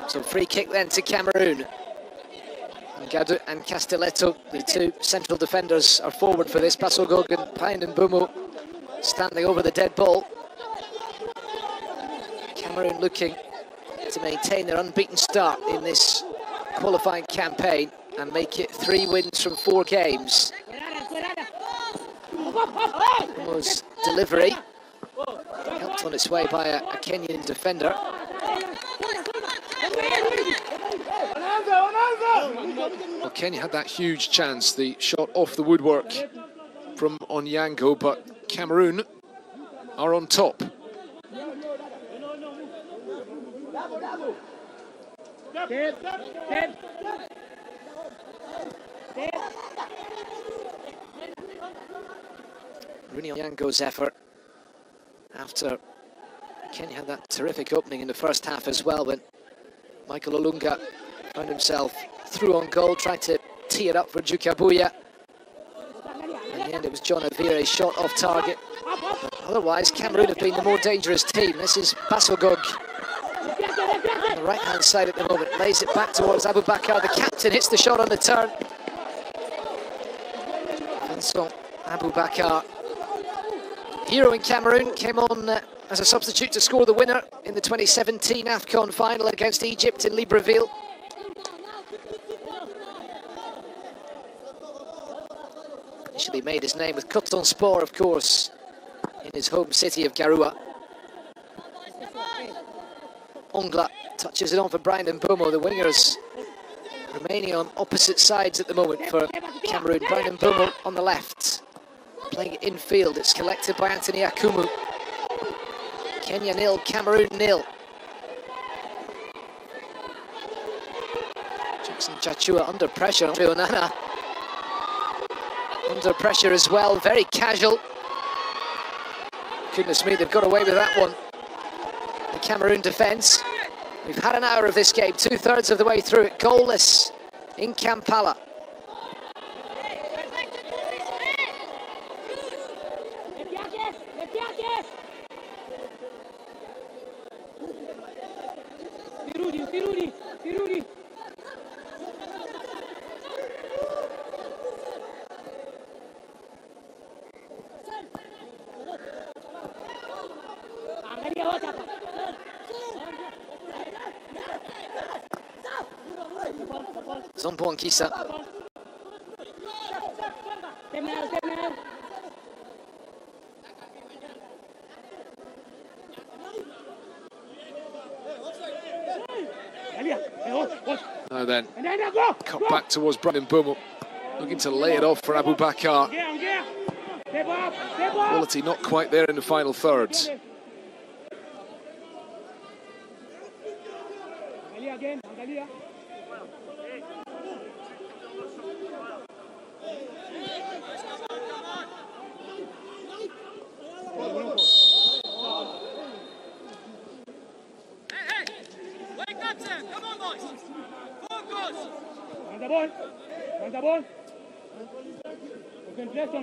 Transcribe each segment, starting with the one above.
So free kick then to Cameroon. And Gadu and Castelletto, the two central defenders, are forward for this. Basogog and Pine and Bumo standing over the dead ball. Cameroon looking to maintain their unbeaten start in this qualifying campaign and make it 3 wins from 4 games. Bumo's delivery helped on its way by a Kenyan defender. Well, Kenya had that huge chance, the shot off the woodwork from Onyango, but Cameroon are on top. Rooney Onyango's effort after Kenya had that terrific opening in the first half as well, when Michael Olunga found himself through on goal, tried to tee it up for Jukabuya. In the end, it was John Avire's shot off target. But otherwise, Cameroon have been the more dangerous team. This is Basogog on the right-hand side at the moment. Lays it back towards Abubakar. The captain hits the shot on the turn. Vincent Abubakar, hero in Cameroon, came on as a substitute to score the winner in the 2017 AFCON final against Egypt in Libreville. Initially made his name with Coton Sport, of course, in his home city of Garoua. Ongla touches it on for Brian Mbomo. The wingers remaining on opposite sides at the moment for Cameroon. Brian Mbomo on the left, playing it infield. It's collected by Anthony Akumu. Kenya 0, Cameroon 0. Jackson Chachua under pressure. Onana under pressure as well, very casual. Goodness me, they've got away with that one. The Cameroon defence. We've had an hour of this game, 2/3 of the way through it, goalless in Kampala. Zombo Nkisa. Now then, cut back towards Brandon Bomo, looking to lay it off for Abubakar. Quality not quite there in the final thirds.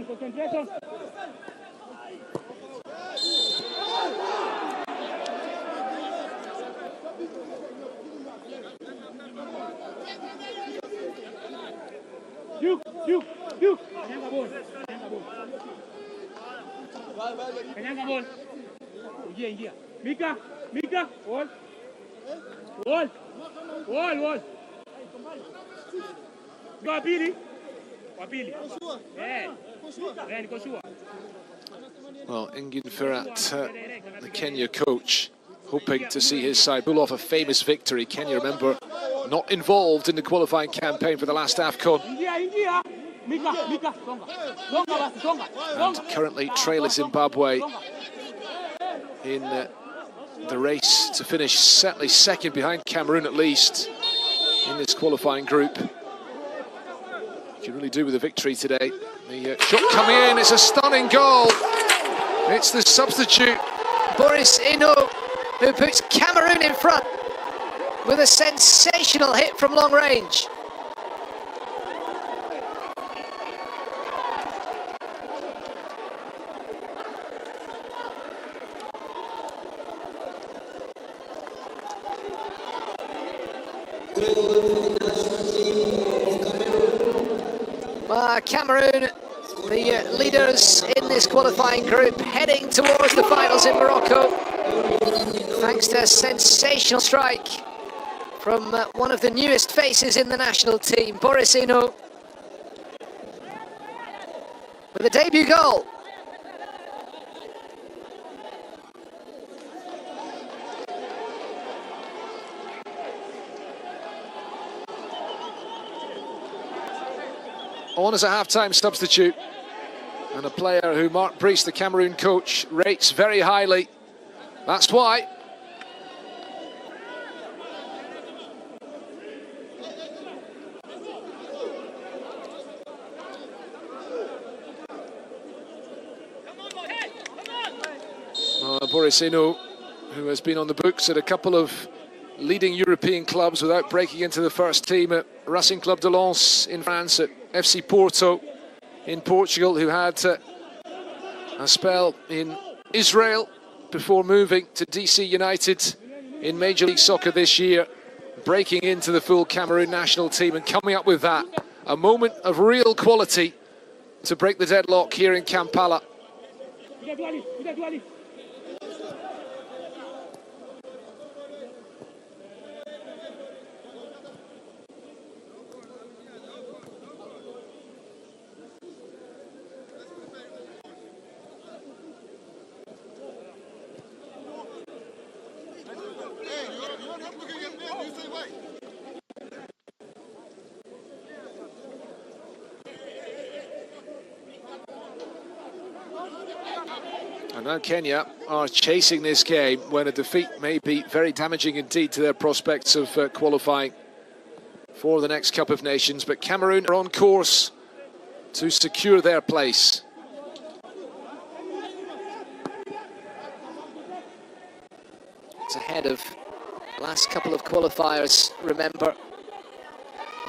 Concentration. Duke. Penyanga ball. Ingia. Mika. Wall. Wapili. Well, Engin Firat, the Kenya coach, hoping to see his side pull off a famous victory. Kenya, remember, not involved in the qualifying campaign for the last AFCON. And currently trailing Zimbabwe in the race to finish certainly second behind Cameroon at least in this qualifying group. You can really do with a victory today. The shot coming in, it's a stunning goal. It's the substitute, Boris Ino, who puts Cameroon in front with a sensational hit from long range. Cameroon, the leaders in this qualifying group, heading towards the finals in Morocco, thanks to a sensational strike from one of the newest faces in the national team, Boris Ino, with a debut goal. On as a half-time substitute, and a player who Mark Brees, the Cameroon coach, rates very highly. That's why. Boris Ino, who has been on the books at a couple of leading European clubs without breaking into the first team, at Racing Club de Lens in France, at FC Porto in Portugal, who had a spell in Israel before moving to DC United in Major League Soccer this year, breaking into the full Cameroon national team and coming up with that. A moment of real quality to break the deadlock here in Kampala. And now Kenya are chasing this game when a defeat may be very damaging indeed to their prospects of qualifying for the next Cup of Nations. But Cameroon are on course to secure their place. It's ahead of the last couple of qualifiers, remember.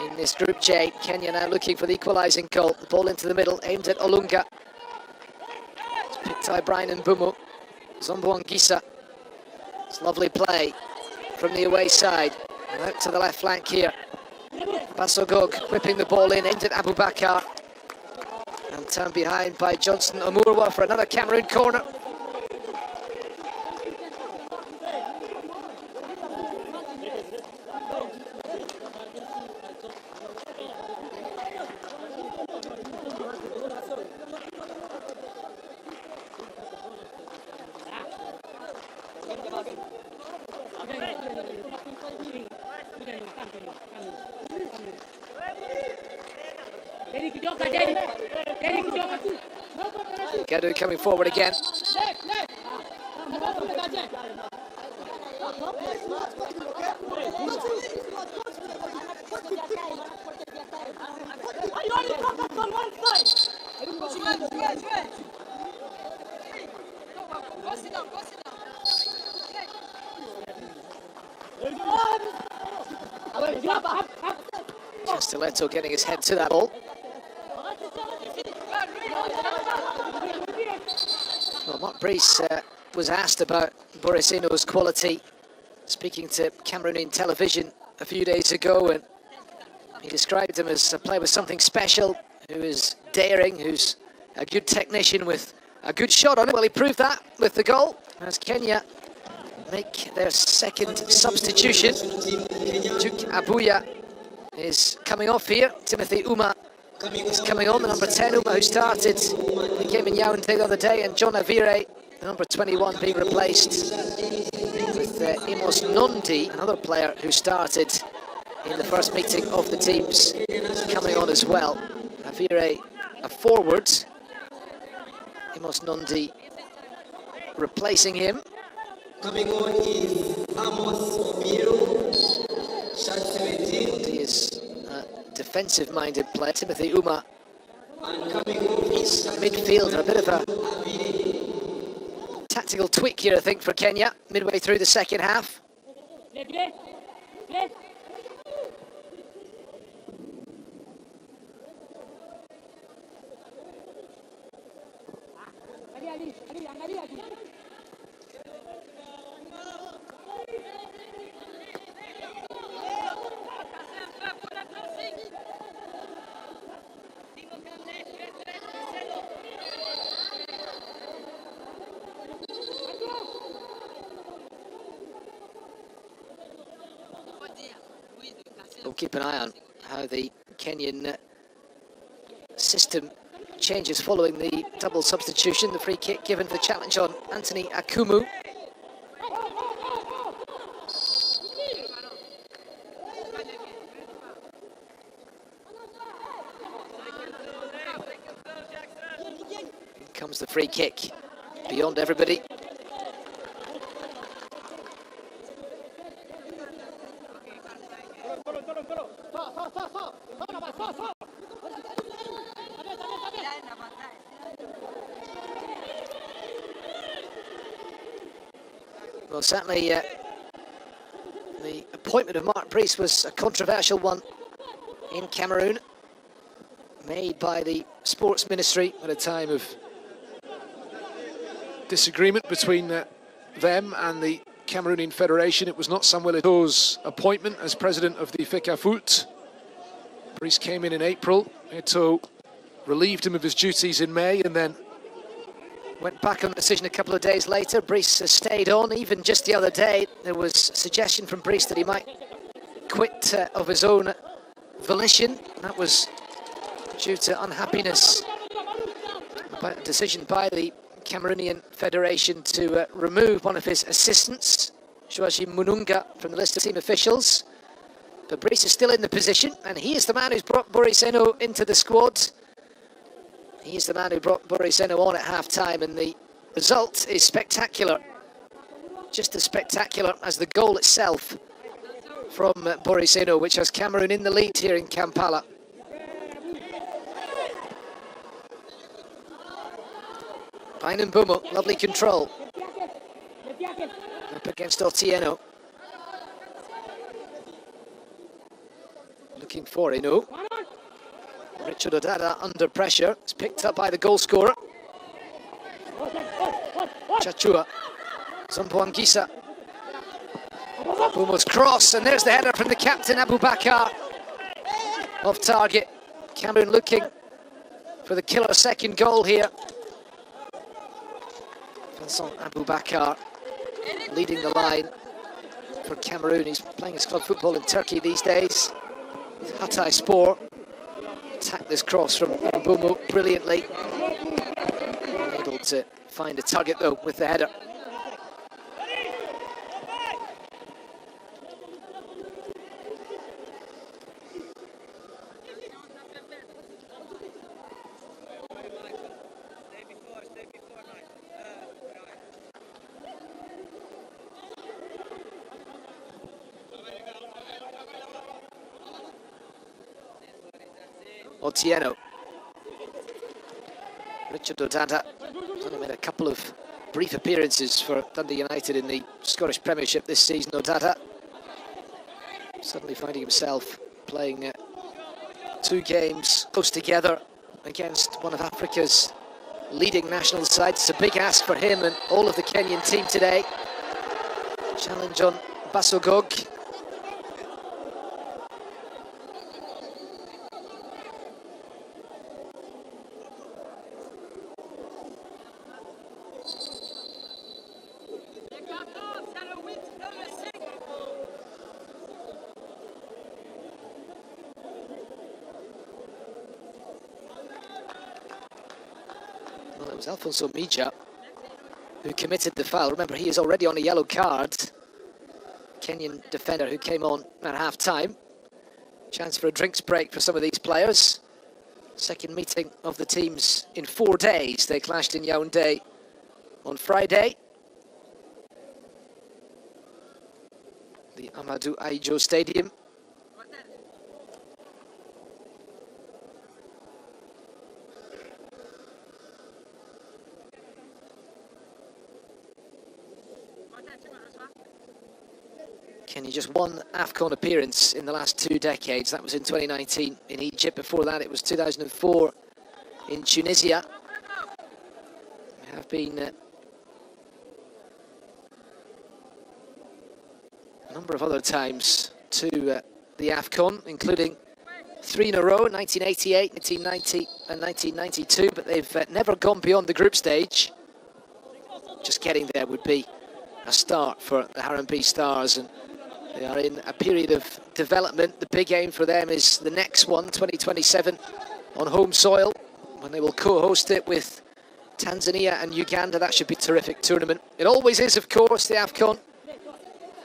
In this Group J, Kenya now looking for the equalising goal. The ball into the middle, aimed at Olunga. It's picked by Brian and Mbumo. Zombo Angisa. It's lovely play from the away side. And out to the left flank here. Basogog whipping the ball in, aimed at Abubakar. And turned behind by Johnson Omurwa for another Cameroon corner. Gadu coming forward again. Castelletto getting his head to that ball. Well, Mark Brees was asked about Boris Ino's quality, speaking to Cameroonian television a few days ago, and he described him as a player with something special, who is daring, who's a good technician with a good shot on it. Well, he proved that with the goal, as Kenya make their second substitution. Duke Abuya is coming off here. Timothy Uma is coming on, the number 10 Uma, who started the game in Yaoundé the other day, and John Avire, the number 21, being replaced with Amos Nondi, another player who started in the first meeting of the teams, coming on as well. Avire, a forward. Amos Nondi replacing him. Coming on is Amos Omiro. Nondi is a defensive-minded player. Timothy Uma is a midfielder, a bit of a tactical tweak here, I think, for Kenya, midway through the second half. keep an eye on how the Kenyan system changes following the double substitution. The free kick given for the challenge on Anthony Akumu. Here comes the free kick, beyond everybody. Well, certainly the appointment of Mark Brice was a controversial one in Cameroon, made by the Sports Ministry At a time of disagreement between them and the Cameroonian Federation. It was not Samuel Eto'o's appointment as president of the FECAFOOT. Brice came in April. Eto'o relieved him of his duties in May and then went back on the decision a couple of days later. Brice has stayed on. Even just the other day, there was suggestion from Brice that he might quit of his own volition. That was due to unhappiness about a decision by the Cameroonian Federation to remove one of his assistants, Joachim Mununga, from the list of team officials. But Brice is still in the position, and he is the man who's brought Boris Ino into the squad. He is the man who brought Boris Ino on at half-time, and the result is spectacular. Just as spectacular as the goal itself from Boris Ino, which has Cameroon in the lead here in Kampala. Bainan Bumo, lovely control. Up against Otieno. Looking for Ino. Richard Odada under pressure. It's picked up by the goal scorer. Chachua. Zomboangisa. Bumo's cross, and there's the header from the captain, Abubakar. Off target. Cameroon looking for the killer second goal here. Vincent Abubakar leading the line for Cameroon. He's playing his club football in Turkey these days. Hatay Spor attacked this cross from Bumo brilliantly. Able to find a target though with the header. Otieno. Richard Odada only made a couple of brief appearances for Dundee United in the Scottish Premiership this season. Odada suddenly finding himself playing 2 games close together against one of Africa's leading national sides. It's a big ask for him and all of the Kenyan team today. Challenge on Basogog. Well, it was Alfonso Mija who committed the foul. Remember, he is already on a yellow card. Kenyan defender who came on at half-time. Chance for a drinks break for some of these players. Second meeting of the teams in 4 days. They clashed in Yaoundé on Friday. The Amadou Ahidjo Stadium. Kenya just one AFCON appearance in the last 2 decades. That was in 2019 in Egypt. Before that, it was 2004 in Tunisia. There have been a number of other times to the AFCON, including 3 in a row, 1988, 1990 and 1992, but they've never gone beyond the group stage. Just getting there would be a start for the Harambee Stars, and They are in a period of development. The big aim for them is the next one, 2027, on home soil, when they will co-host it with Tanzania and Uganda. That should be a terrific tournament. It always is, of course, the AFCON,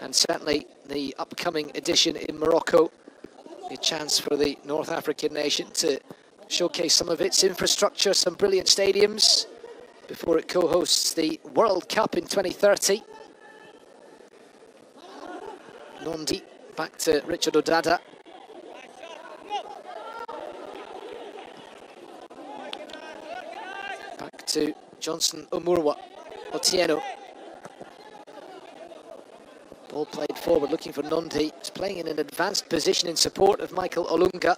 and certainly the upcoming edition in Morocco. A chance for the North African nation to showcase some of its infrastructure, some brilliant stadiums, before it co-hosts the World Cup in 2030. Nondi, back to Richard Odada. Back to Johnson Omurwa, Otieno. Ball played forward, looking for Nondi. He's playing in an advanced position in support of Michael Olunga.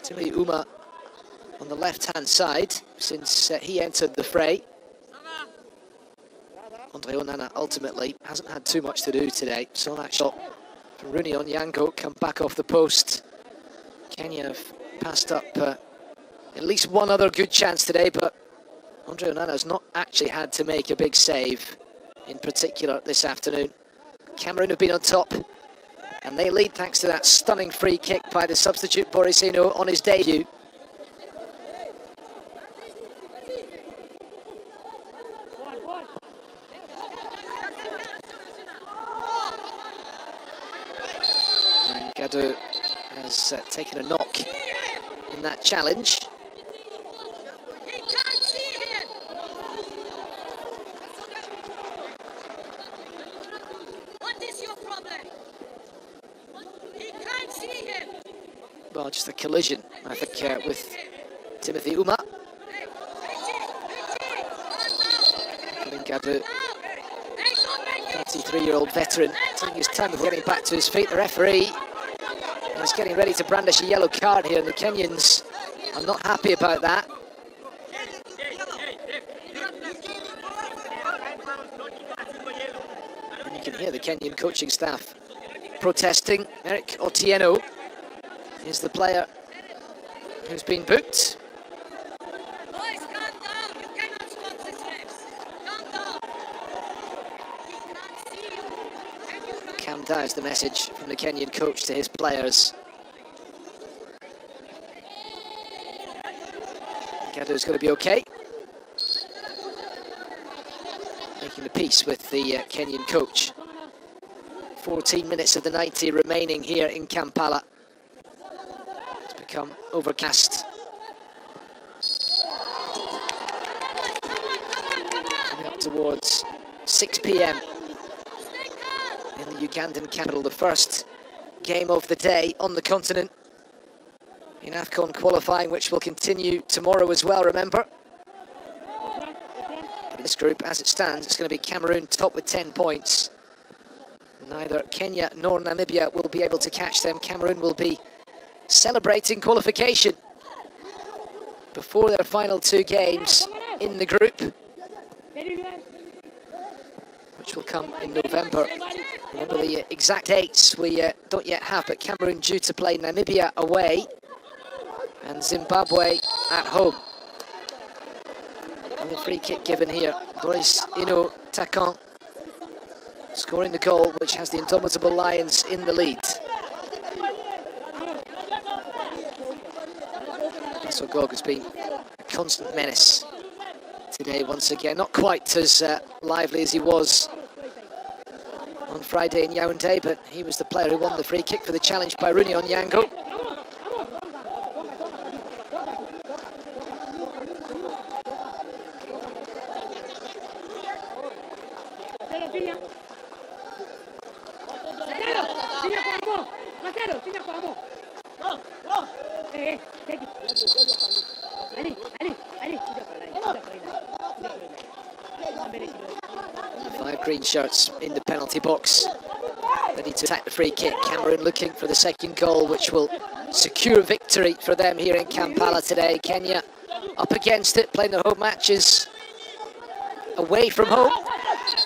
Timothy Uma on the left-hand side since he entered the fray. Andre Onana ultimately hasn't had too much to do today. Saw that shot from Rooney Onyango come back off the post. Kenya have passed up at least one other good chance today, but Andre Onana has not actually had to make a big save in particular this afternoon. Cameroon have been on top, and they lead thanks to that stunning free kick by the substitute Boris Ino on his debut. And Gadu has taken a knock in that challenge. Well, just a collision, I think, with Timothy Uma. Gadu, 33-year-old veteran, taking his time of getting back to his feet. The referee is getting ready to brandish a yellow card here, and the Kenyans are not happy about that. And you can hear the Kenyan coaching staff protesting. Eric Otieno is the player who's been booked. Boys, calm down. You cannot stop this race. Calm down. He can't see you. Calm down is the message from the Kenyan coach to his players. Gadu's going to be okay. Making the peace with the Kenyan coach. 14 minutes of the 90 remaining here in Kampala. Become overcast. Coming up towards 6 p.m. in the Ugandan capital, the first game of the day on the continent in AFCON qualifying, which will continue tomorrow as well, remember. In this group, as it stands, it's going to be Cameroon top with 10 points. Neither Kenya nor Namibia will be able to catch them. Cameroon will be celebrating qualification before their final two games in the group, which will come in November. Remember the exact dates we don't yet have, but Cameroon due to play Namibia away and Zimbabwe at home. And the free kick given here, Boris Ino Takan scoring the goal, which has the indomitable Lions in the lead. Gog has been a constant menace today once again. Not quite as lively as he was on Friday in Yaoundé, but he was the player who won the free kick for the challenge by Rooney Onyango. Five green shirts in the penalty box, ready to attack the free kick. Cameroon looking for the second goal, which will secure victory for them here in Kampala today. Kenya up against it, playing their home matches away from home.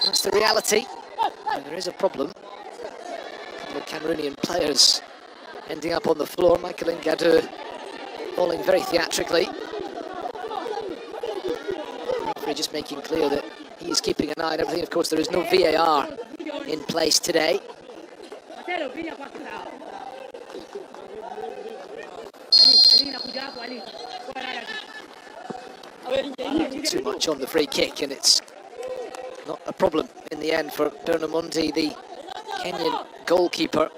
That's the reality. And there is a problem. A couple of Cameroonian players ending up on the floor. Michael Ngadu falling very theatrically. The referee just making clear that he is keeping an eye on everything. Of course, there is no VAR in place today. Too much on the free kick, and it's not a problem in the end for Bernamundi, the Kenyan goalkeeper.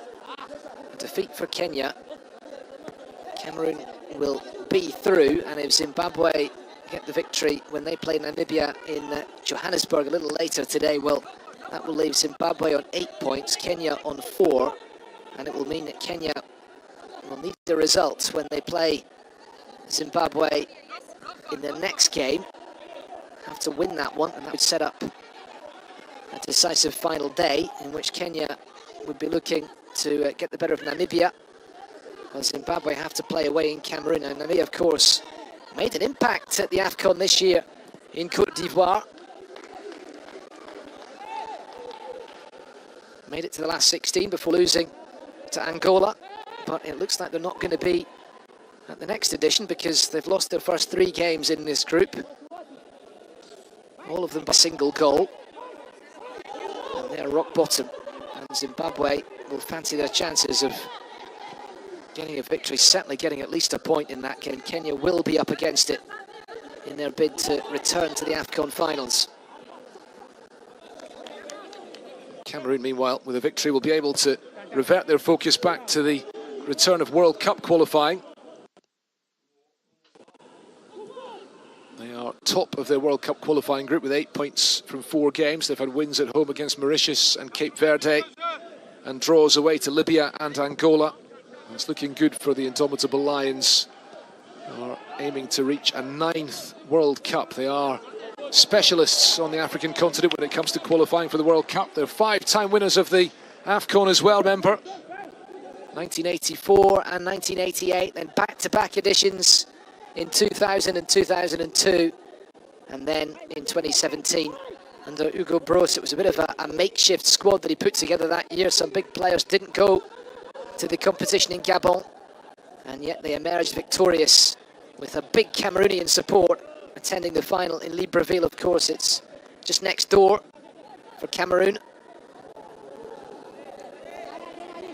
A defeat for Kenya. Cameroon will be through, and if Zimbabwe get the victory when they play Namibia in Johannesburg a little later today, well, that will leave Zimbabwe on 8 points, Kenya on 4, and it will mean that Kenya will need the results when they play Zimbabwe in the next game. Have to win that one, and that would set up a decisive final day in which Kenya would be looking to get the better of Namibia, while Zimbabwe have to play away in Cameroon. And Namibia, of course, made an impact at the AFCON this year in Côte d'Ivoire. Made it to the last 16 before losing to Angola, but it looks like they're not going to be at the next edition because they've lost their first 3 games in this group, all of them by single goal, and they're rock bottom. And Zimbabwe will fancy their chances of getting a victory, certainly getting at least a point in that game. Kenya will be up against it in their bid to return to the AFCON finals. Cameroon, meanwhile, with a victory, will be able to revert their focus back to the return of World Cup qualifying. They are top of their World Cup qualifying group with 8 points from 4 games. They've had wins at home against Mauritius and Cape Verde, and draws away to Libya and Angola. It's looking good for the Indomitable Lions, who are aiming to reach a 9th World Cup. They are specialists on the African continent when it comes to qualifying for the World Cup. They're 5-time winners of the AFCON as well, remember. 1984 and 1988, then back-to-back editions in 2000 and 2002, and then in 2017 under Hugo Broos. It was a bit of a makeshift squad that he put together that year. Some big players didn't go to the competition in Gabon, and yet they emerged victorious with a big Cameroonian support attending the final in Libreville. Of course, it's just next door for Cameroon.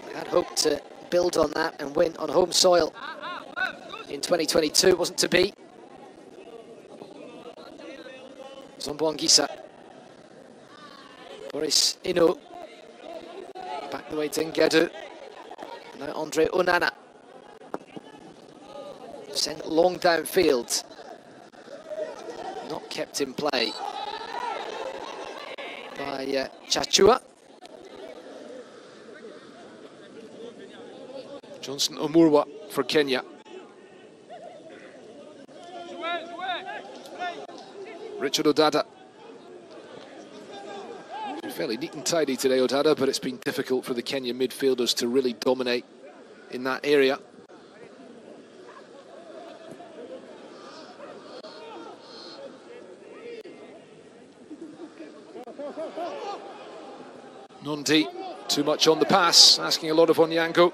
They had hoped to build on that and win on home soil in 2022. It wasn't to be. Zombwangisa, Boris Ino, back the way to Ngadu. Now Andre Onana, sent long downfield, not kept in play by Chachua. Johnson Omurwa for Kenya. Richard Odada. Fairly neat and tidy today, Odada, but it's been difficult for the Kenyan midfielders to really dominate in that area. Nondi, too much on the pass, asking a lot of Onyango.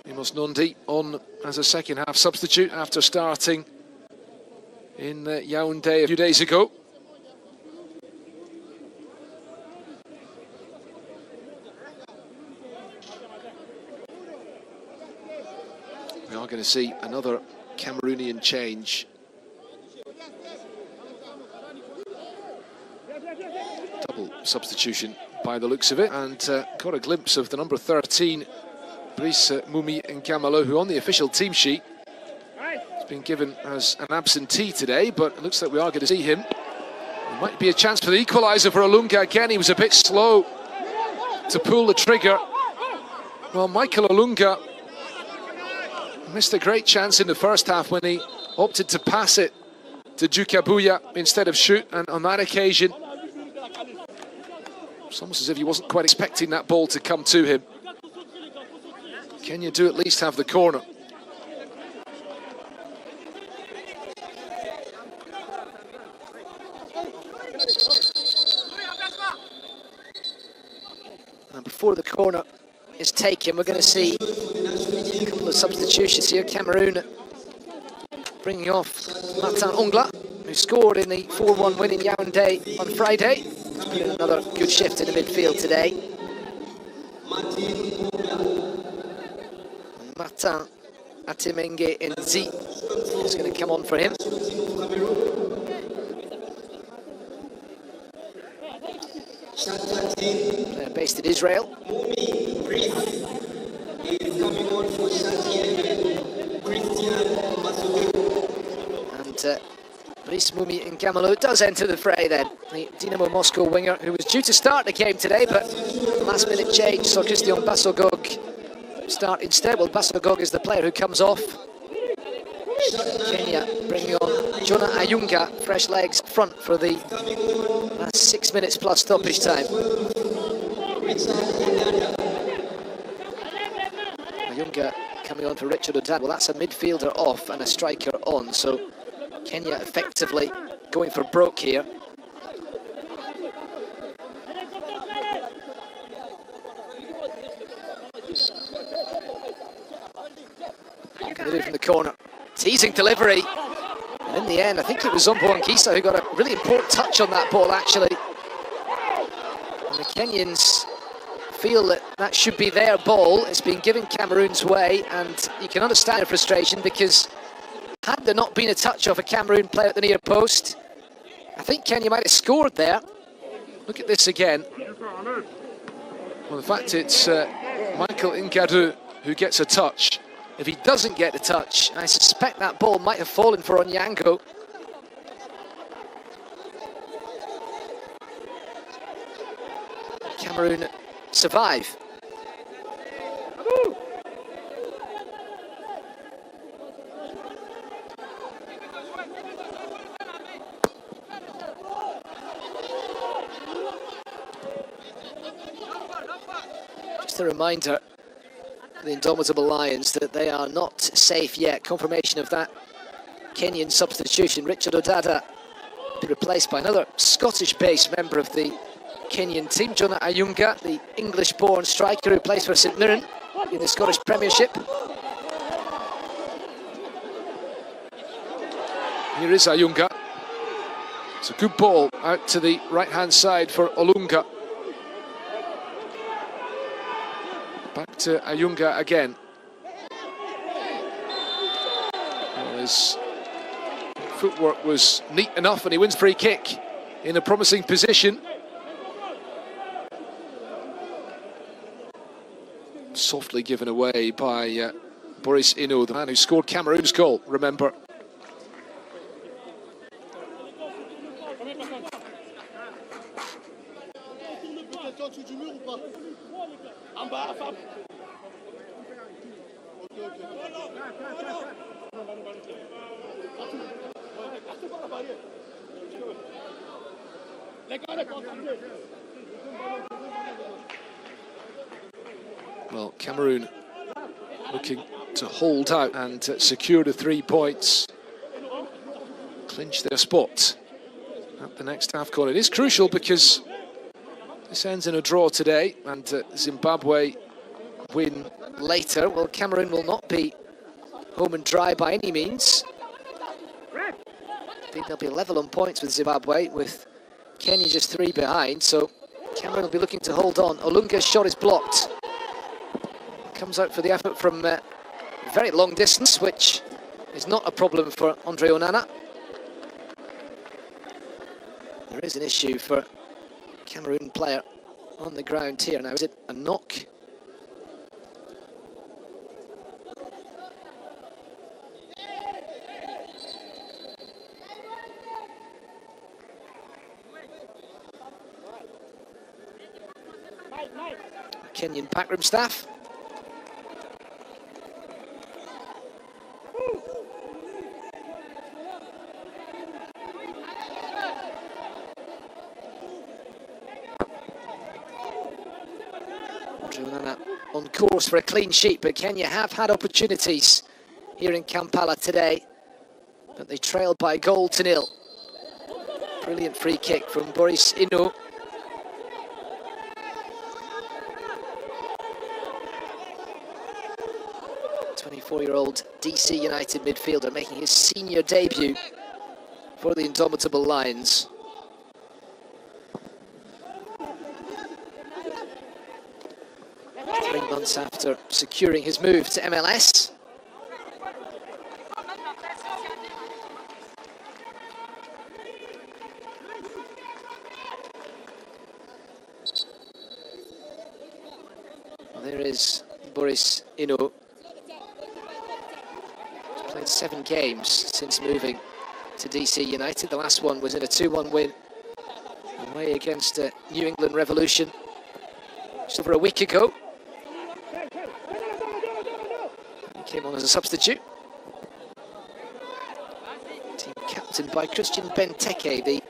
Amos Nondi on as a second-half substitute after starting in Yaoundé a few days ago. We are going to see another Cameroonian change. Double substitution by the looks of it, and got a glimpse of the number 13, Brice Mumi Nkamalo, who on the official team sheet has been given as an absentee today, but it looks like we are going to see him. There might be a chance for the equalizer for Olunga again. He was a bit slow to pull the trigger. Well, Michael Olunga missed a great chance in the first half when he opted to pass it to Djukabuya instead of shoot, and on that occasion it's almost as if he wasn't quite expecting that ball to come to him. Kenya do at least have the corner. And before the corner is taken, we're going to see a couple of substitutions here. Cameroon bringing off Martin Ongla, who scored in the 4-1 win in Yaoundé on Friday. Another good shift in the midfield today. Martin Atimenge Nzi is going to come on for him. Player based in Israel. And Brice Moumi Nkamalo does enter the fray then. The Dynamo Moscow winger who was due to start the game today, but last minute change saw Christian Bassogog start instead. Well, Bassogog is the player who comes off. Kenya bringing on Jonah Ayunga, fresh legs up front for the last 6 minutes plus stoppage time. Ayunga coming on for Richard Odad. Well, that's a midfielder off and a striker on, so Kenya effectively going for broke here. Going to do from the corner. Teasing delivery. And in the end, I think it was Zombo Ankisa who got a really important touch on that ball, actually. And the Kenyans feel that that should be their ball. It's been given Cameroon's way, and you can understand the frustration because had there not been a touch off a Cameroon player at the near post, I think Kenya might have scored there. Look at this again. Well, the fact it's Michael Ngadu who gets a touch. If he doesn't get the touch, I suspect that ball might have fallen for Onyango. Cameroon survive. Just a reminder, the Indomitable Lions, that they are not safe yet. Confirmation of that Kenyan substitution. Richard Odada be replaced by another Scottish-based member of the Kenyan team, Jonah Ayunga, the English-born striker who plays for St Mirren in the Scottish Premiership. Here is Ayunga. It's a good ball out to the right-hand side for Olunga. Back to Ayunga again. Well, his footwork was neat enough and he wins free kick in a promising position. Softly given away by Boris Ino, the man who scored Cameroon's goal, remember. Well, Cameroon looking to hold out and secure the 3 points, clinch their spot at the next AFCON. It is crucial because this ends in a draw today and Zimbabwe win later. Well, Cameroon will not be home and dry by any means. I think they'll be level on points with Zimbabwe, with Kenya just 3 behind, so Cameroon will be looking to hold on. Olunga's shot is blocked. Comes out for the effort from very long distance, which is not a problem for Andre Onana. There is an issue for Cameroon player on the ground here. Now, is it a knock? Kenyan backroom staff. On course for a clean sheet, but Kenya have had opportunities here in Kampala today, but they trailed by a goal to nil. Brilliant free kick from Boris Ino. The 24-year-old DC United midfielder making his senior debut for the Indomitable Lions. 3 months after securing his move to MLS. Well, there is Boris Ino. He's played 7 games since moving to DC United. The last one was in a 2-1 win away against New England Revolution just over a week ago. He came on as a substitute. Team captained by Christian Benteke, the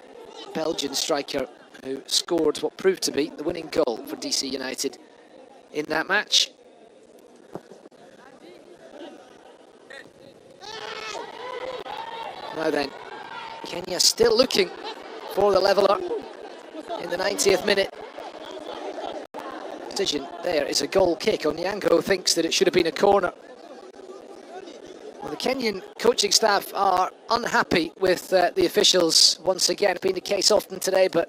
Belgian striker who scored what proved to be the winning goal for DC United in that match. Now then, Kenya still looking for the leveller in the 90th minute. Decision there is a goal kick. Onyango thinks that it should have been a corner. Well, the Kenyan coaching staff are unhappy with the officials once again. It's been the case often today, but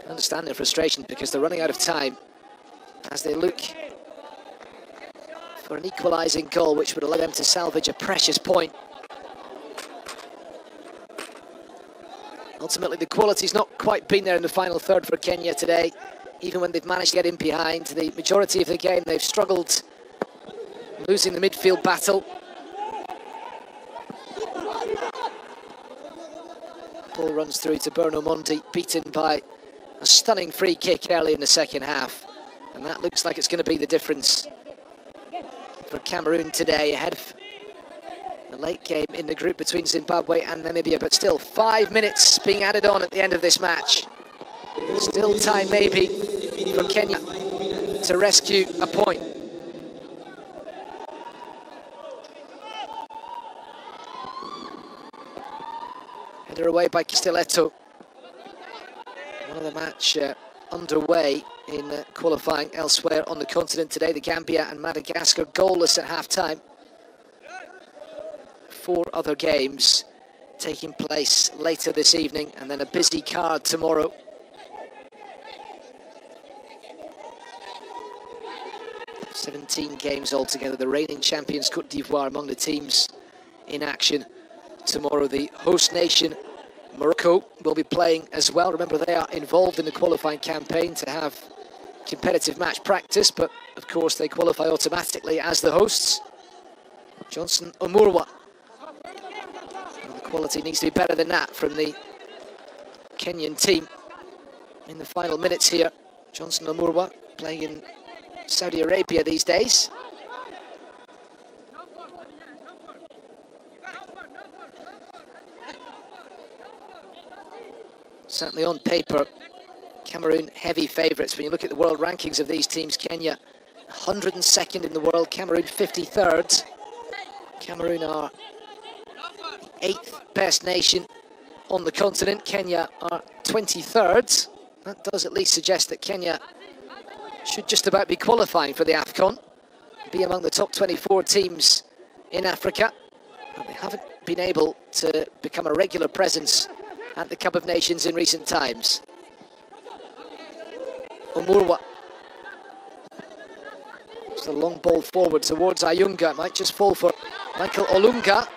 I understand their frustration because they're running out of time as they look for an equalising goal which would allow them to salvage a precious point. Ultimately, the quality's not quite been there in the final third for Kenya today, even when they've managed to get in behind. The majority of the game, they've struggled, losing the midfield battle. Ball runs through to Bruno Mondi, beaten by a stunning free kick early in the second half. And that looks like it's going to be the difference for Cameroon today, ahead of the late game in the group between Zimbabwe and Namibia. But still, 5 minutes being added on at the end of this match. Still time maybe for Kenya to rescue a point. Header away by Stiletto. Another match underway in qualifying elsewhere on the continent today. The Gambia and Madagascar goalless at half-time. 4 other games taking place later this evening, and then a busy card tomorrow. $17 games altogether. The reigning champions Côte d'Ivoire among the teams in action tomorrow. The host nation Morocco will be playing as well. Remember, they are involved in the qualifying campaign to have competitive match practice, but of course they qualify automatically as the hosts. Johnson Omurwa. Well, the quality needs to be better than that from the Kenyan team in the final minutes here. Johnson Omurwa playing in Saudi Arabia these days. Certainly on paper, Cameroon heavy favourites. When you look at the world rankings of these teams, Kenya 102nd in the world, Cameroon 53rd. Cameroon are the 8th best nation on the continent. Kenya are 23rd. That does at least suggest that Kenya should just about be qualifying for the AFCON, be among the top 24 teams in Africa. But they haven't been able to become a regular presence at the Cup of Nations in recent times. Omurwa. It's a long ball forward towards Ayunga. Might just fall for Michael Olunga.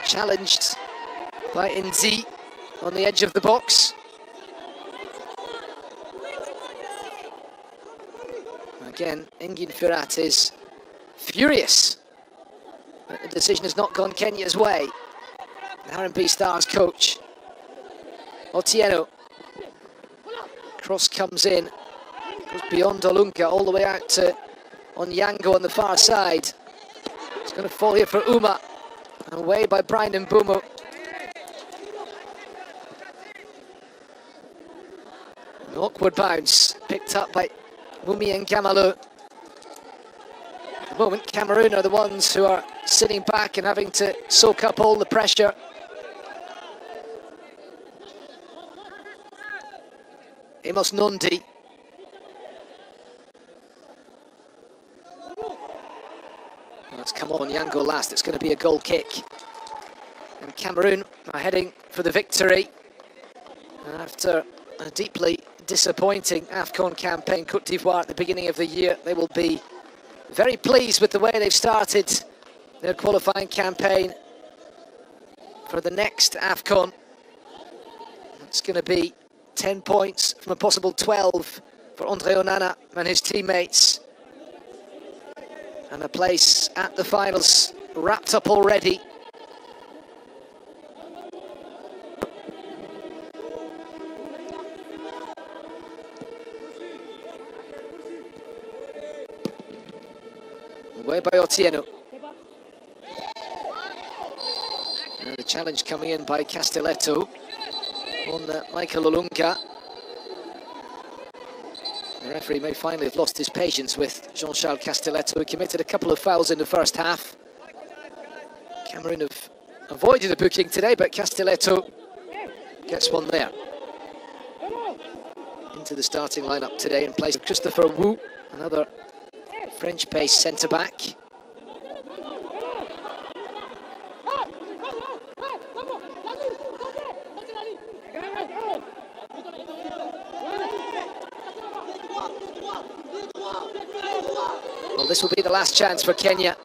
Challenged by Nzi on the edge of the box. Again, Engin Firat is furious that the decision has not gone Kenya's way. The R&B Stars coach, Otieno. Cross comes in, goes beyond Olunga, all the way out to Onyango on the far side. It's going to fall here for Uma, away by Brian Mbumo. An awkward bounce, picked up by Mumi and Gamalu. At the moment, Cameroon are the ones who are sitting back and having to soak up all the pressure. Amos Nundi. Let's come on, Yango last. It's going to be a goal kick. And Cameroon are heading for the victory after a deeply disappointing AFCON campaign, Côte d'Ivoire, at the beginning of the year. They will be very pleased with the way they've started their qualifying campaign for the next AFCON. It's going to be 10 points from a possible 12 for Andre Onana and his teammates. And a place at the finals wrapped up already. Away by Otieno. And the challenge coming in by Castelletto on Michael Olunga. The referee may finally have lost his patience with Jean-Charles Castelletto, who committed a couple of fouls in the first half. Cameroon have avoided a booking today, but Castelletto gets one there. Into the starting lineup today in place of Christopher Wu, another French-based centre-back. Well, this will be the last chance for Kenya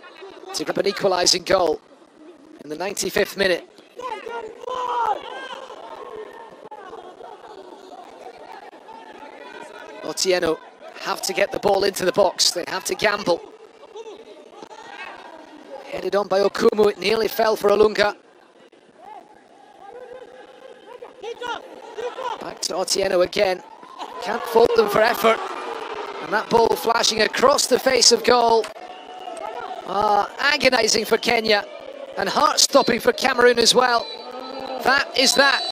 to grab an equalising goal in the 95th minute. Otieno have to get the ball into the box. They have to gamble. Headed on by Okumu. It nearly fell for Olunga. Back to Otieno again. Can't fault them for effort. And that ball flashing across the face of goal. Agonising for Kenya. And heart-stopping for Cameroon as well. That is that.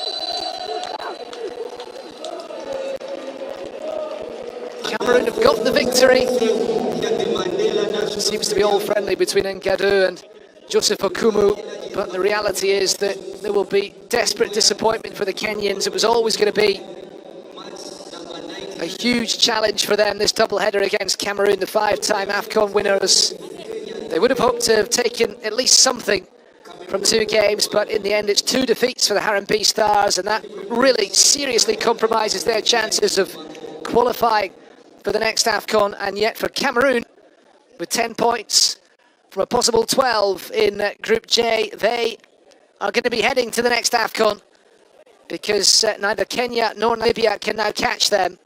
Cameroon have got the victory. Seems to be all friendly between Ngadou and Joseph Okumu, but the reality is that there will be desperate disappointment for the Kenyans. It was always going to be a huge challenge for them, this doubleheader against Cameroon, the 5-time AFCON winners. They would have hoped to have taken at least something from 2 games, but in the end it's 2 defeats for the Harambee Stars, and that really seriously compromises their chances of qualifying for the next AFCON. And yet for Cameroon, with 10 points from a possible 12 in Group J, they are going to be heading to the next AFCON, because neither Kenya nor Namibia can now catch them.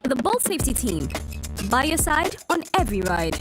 The Bolt Safety Team, by your side on every ride.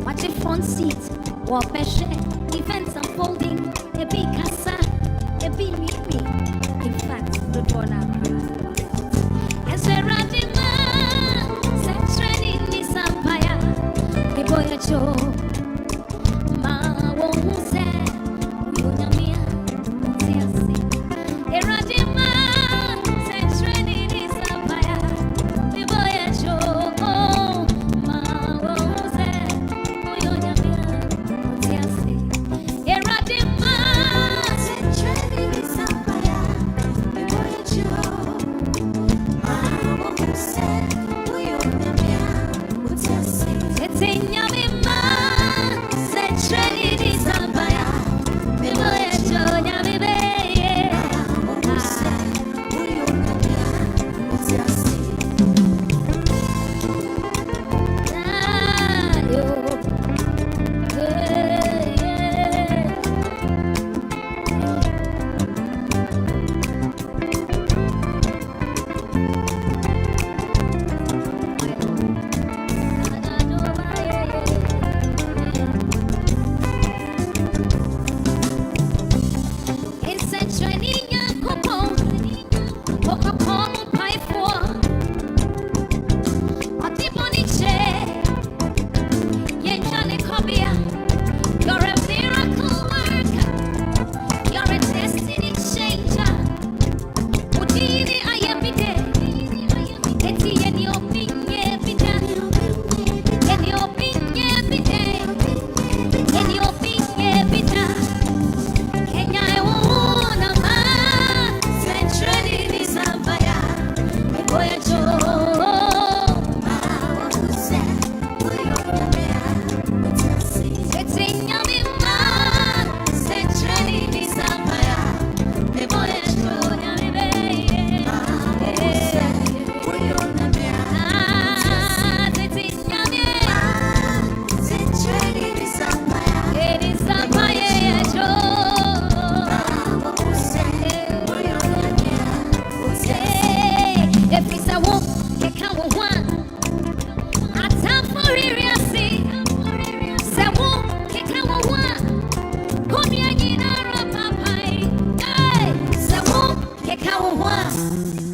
Watch it front seat, walk events unfolding, a big casa, a big me. In fact, the door now. As we're riding, training this empire, the boy at show. Ma won't say, you know me, a riding man, training this empire, the boy at show. Ma won't say, you know me, a riding man, training this empire, the boy at show. Ma won't say, you know me. It's in your mind, set ready to Zambaya. We will show you, baby. Come on,